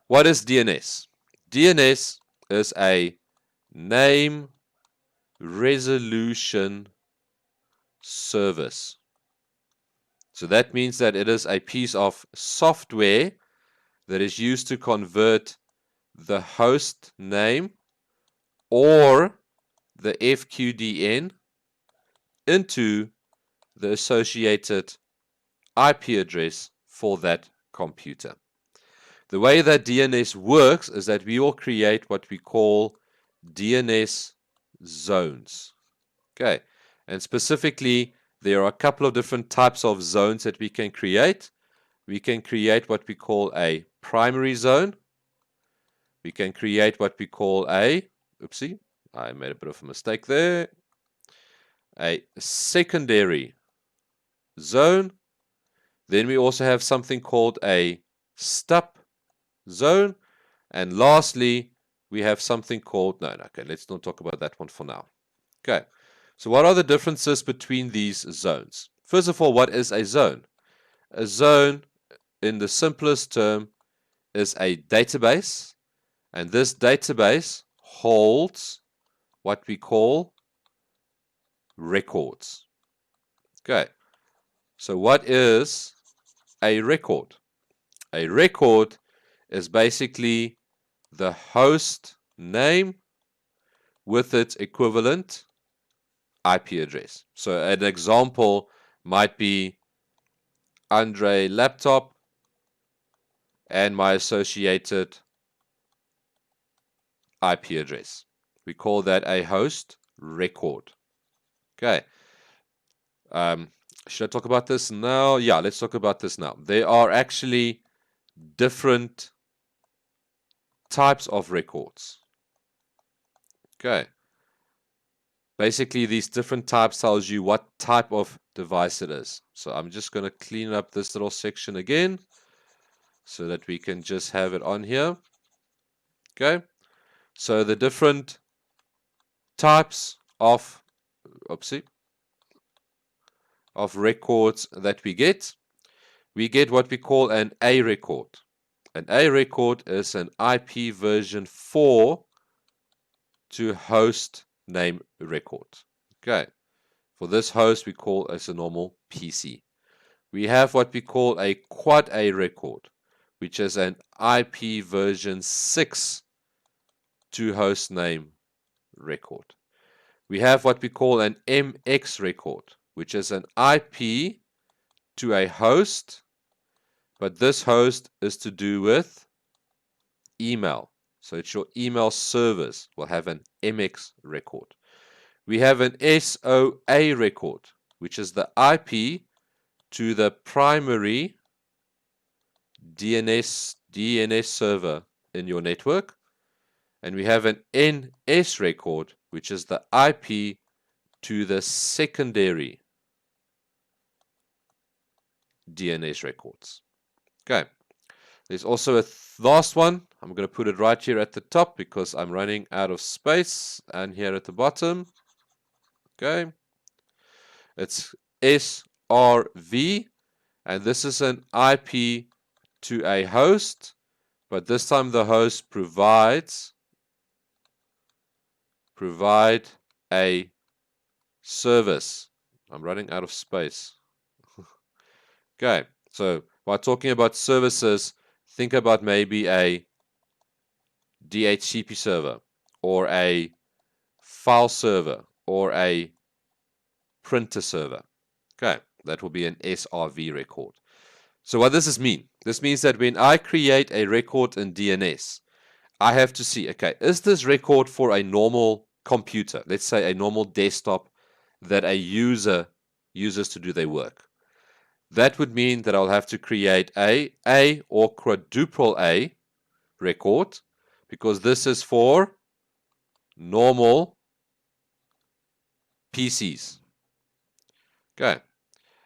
What is DNS? DNS is a name resolution service. So that means that it is a piece of software that is used to convert the host name or the FQDN into the associated IP address for that computer. The way that DNS works is that we will create what we call DNS zones. Okay, and specifically, there are a couple of different types of zones that we can create. We can create what we call a primary zone. We can create what we call a, oopsie, I made a bit of a mistake there, a secondary zone. Then we also have something called a stub zone. And lastly, we have something called, okay, let's not talk about that one for now. Okay, so what are the differences between these zones? First of all, what is a zone? A zone, in the simplest term, is a database, and this database holds what we call records. Okay, so what is a record? A record is basically the host name with its equivalent IP address. So an example might be Andre laptop and my associated IP address. We call that a host record. Okay. Should I talk about this now? Yeah, let's talk about this now. There are actually different types of records. Okay. Basically, these different types tells you what type of device it is. So I'm just going to clean up this little section again so that we can just have it on here. Okay. So the different types of, of records that we get what we call an A record. An A record is an IP version 4 to host name record. Okay. For this host, we call as a normal PC. We have what we call a quad A record, which is an IP version 6 to host name record. We have what we call an MX record, which is an IP to a host, but this host is to do with email. So it's your email service will have an MX record. We have an SOA record, which is the IP to the primary DNS server in your network. And we have an NS record, which is the IP to the secondary DNS records. Okay. There's also a last one. I'm going to put it right here at the top because I'm running out of space, and here at the bottom. Okay. It's SRV, and this is an IP to a host, but this time the host provide a service. I'm running out of space. Okay, so while talking about services, think about maybe a DHCP server or a file server or a printer server. Okay, that will be an SRV record. So what does this mean? This means that when I create a record in DNS, I have to see, okay, is this record for a normal computer? Let's say a normal desktop that a user uses to do their work. That would mean that I'll have to create a or quadruple A record, because this is for normal PCs. Okay.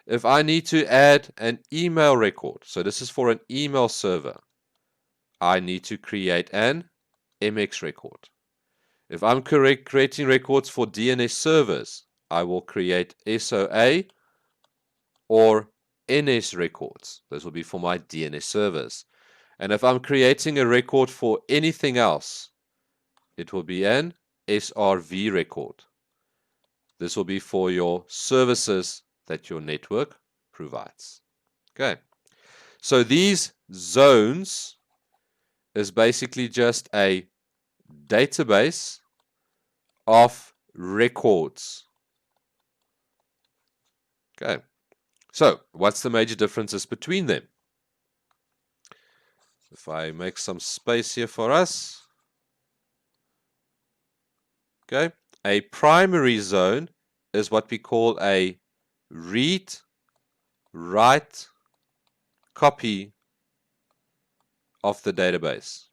If I need to add an email record, so this is for an email server, I need to create an MX record. If I'm creating records for DNS servers, I will create SOA or NS records. This will be for my DNS servers. And if I'm creating a record for anything else, it will be an SRV record. This will be for your services that your network provides. Okay. So these zones is basically just a database of records. Okay. So what's the major differences between them? If I make some space here for us. Okay. A primary zone is what we call a read, write, copy of the database.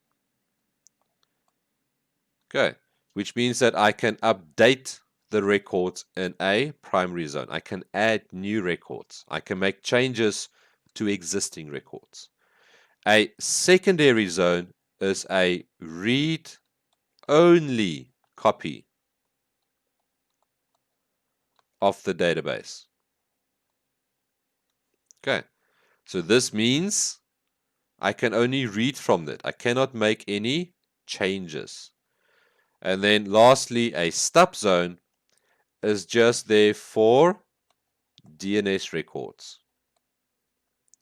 Okay. Which means that I can update the records in a primary zone. I can add new records. I can make changes to existing records. A secondary zone is a read-only copy of the database. Okay, so this means I can only read from it. I cannot make any changes. And then lastly, a stub zone is just there for DNS records.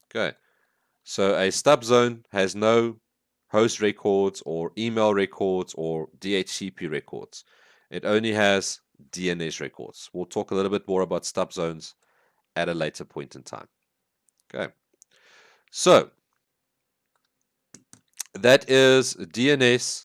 Okay, so a stub zone has no host records or email records or DHCP records. It only has DNS records. We'll talk a little bit more about stub zones at a later point in time. Okay, so that is DNS